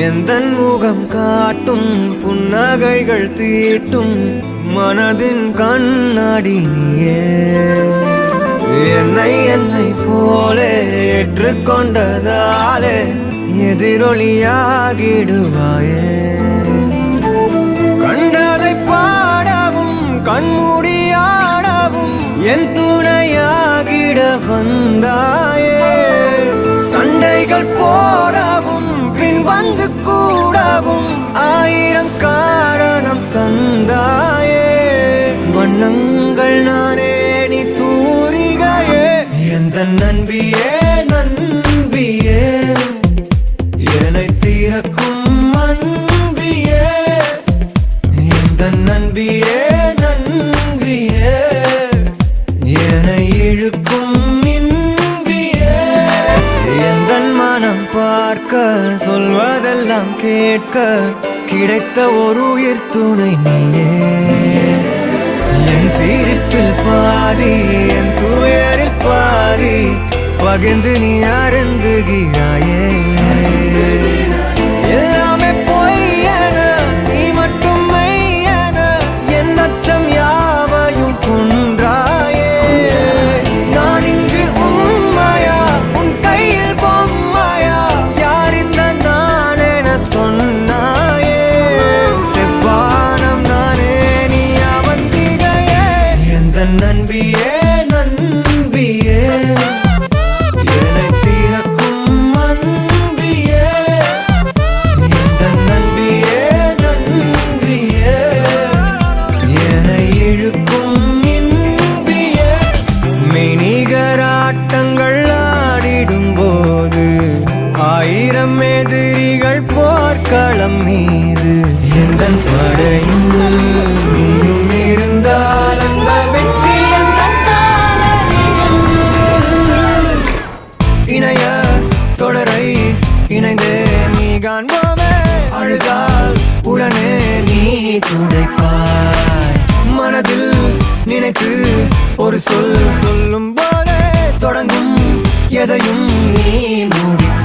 எந்தன் முகம் காட்டும் புன்னகைகள் தீட்டும் மனதின் கண்ணாடி நீயே. என்னை போலே ஏற்றுக்கொண்டதாலே எதிரொலியாகிடுவாயே. கண்டதை பாடவும் கண்மூடியாடவும் என் துணையாகிட வந்தாயே. சண்டைகள் போடவும் பின் வந்து கூடவும் ஆயிரம் காரணம் தந்தாயே. வண்ணங்கள் நானே நீ தூரிகையே. எந்த நண்பியே நண்பியே என்னை தீரக்கும் அன்பியே. எந்த நண்பியே நண்பியே என்னை இழுக்கும் இன்பியே. எந்த மனம் பார்க்க சொல்வதெல்லாம் கேட்க கிடைத்த ஒரு உயிர் துணை நீயே. என் சிரிப்பில் பாதி என் துயரில் பாதி பகிர்ந்து நீ அருந்துகிறாயே. எல்லாமே பொய்யென நீ மட்டும் மெய்யென என் அச்சம் யாவையும் கொன்றாயே. நான் இங்கு உண்மையா உன் கையில் பொம்மையா யார் இந்த நான் என சொன்னாயே. செவ்வானம் நானே நீ அவந்திகையே. எந்த நண்பியே நண்பியே என்னை தீரக்கும் அன்பியே. எந்த நண்பியே நண்பியே என்னை இழுக்கும் இன்பியே. மெய்நிகராட்டங்கள் ஆடிடும் போது ஆயிரம் எதிரிகள் போர்க்களம் மீது எந்தன் படையில் நீயும் இருந்தால் அந்த வெற்றி இணைய தொடரை இணைந்தே நீ காண்போமே. அழுதால் உடனே நீ துடைப்பாய். மனதில் நினைத்து ஒரு சொல் சொல்லும் போதே தொடங்கும் எதையும் நீ முடிப்பாய்.